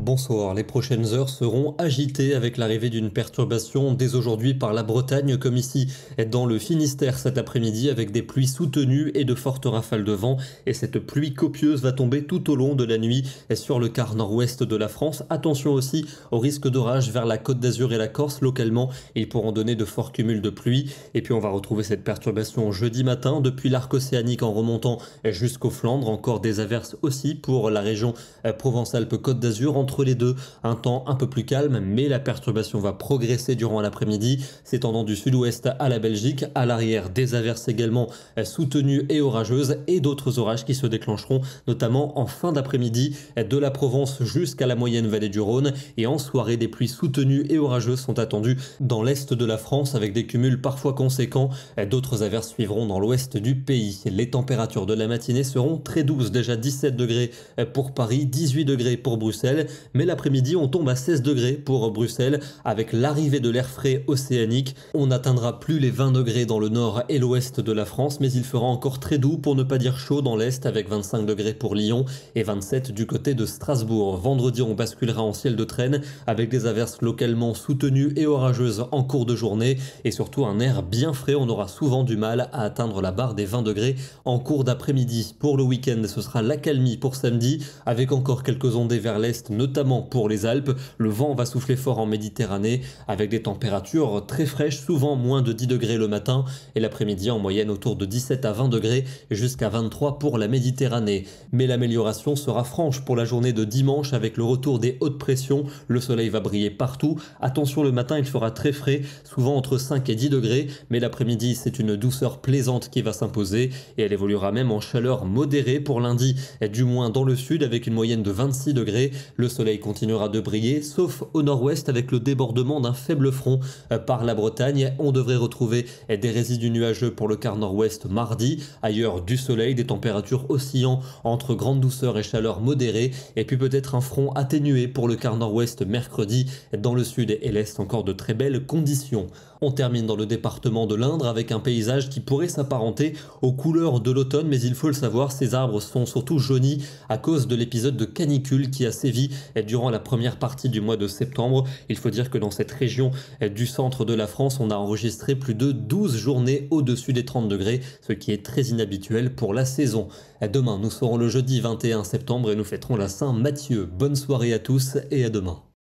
Bonsoir, les prochaines heures seront agitées avec l'arrivée d'une perturbation dès aujourd'hui par la Bretagne comme ici dans le Finistère cet après-midi avec des pluies soutenues et de fortes rafales de vent et cette pluie copieuse va tomber tout au long de la nuit sur le quart nord-ouest de la France. Attention aussi au risque d'orage vers la Côte d'Azur et la Corse. Localement, ils pourront donner de forts cumuls de pluie et puis on va retrouver cette perturbation jeudi matin depuis l'arc océanique en remontant jusqu'aux Flandres. Encore des averses aussi pour la région Provence-Alpes-Côte d'Azur. Entre les deux, un temps un peu plus calme, mais la perturbation va progresser durant l'après-midi, s'étendant du sud-ouest à la Belgique. À l'arrière, des averses également soutenues et orageuses et d'autres orages qui se déclencheront notamment en fin d'après-midi de la Provence jusqu'à la moyenne vallée du Rhône. Et en soirée, des pluies soutenues et orageuses sont attendues dans l'est de la France avec des cumuls parfois conséquents. D'autres averses suivront dans l'ouest du pays. Les températures de la matinée seront très douces, déjà 17 degrés pour Paris, 18 degrés pour Bruxelles. Mais l'après-midi, on tombe à 16 degrés pour Bruxelles. Avec l'arrivée de l'air frais océanique, on n'atteindra plus les 20 degrés dans le nord et l'ouest de la France, mais il fera encore très doux, pour ne pas dire chaud, dans l'est, avec 25 degrés pour Lyon et 27 du côté de Strasbourg. Vendredi, on basculera en ciel de traîne, avec des averses localement soutenues et orageuses en cours de journée, et surtout un air bien frais. On aura souvent du mal à atteindre la barre des 20 degrés en cours d'après-midi. Pour le week-end, ce sera l'accalmie pour samedi, avec encore quelques ondées vers l'est, notamment pour les Alpes. Le vent va souffler fort en Méditerranée avec des températures très fraîches, souvent moins de 10 degrés le matin et l'après-midi en moyenne autour de 17 à 20 degrés jusqu'à 23 pour la Méditerranée. Mais l'amélioration sera franche pour la journée de dimanche avec le retour des hautes pressions. Le soleil va briller partout. Attention, le matin il fera très frais, souvent entre 5 et 10 degrés, mais l'après-midi c'est une douceur plaisante qui va s'imposer et elle évoluera même en chaleur modérée pour lundi, du moins dans le sud avec une moyenne de 26 degrés. Le soleil continuera de briller, sauf au nord-ouest avec le débordement d'un faible front par la Bretagne. On devrait retrouver des résidus nuageux pour le quart nord-ouest mardi. Ailleurs, du soleil, des températures oscillant entre grande douceur et chaleur modérée. Et puis peut-être un front atténué pour le quart nord-ouest mercredi. Dans le sud et l'est, encore de très belles conditions. On termine dans le département de l'Indre avec un paysage qui pourrait s'apparenter aux couleurs de l'automne, mais il faut le savoir, ces arbres sont surtout jaunis à cause de l'épisode de canicule qui a sévi durant la première partie du mois de septembre. Il faut dire que dans cette région du centre de la France, on a enregistré plus de 12 journées au-dessus des 30 degrés, ce qui est très inhabituel pour la saison. Demain, nous serons le jeudi 21 septembre et nous fêterons la Saint-Matthieu. Bonne soirée à tous et à demain.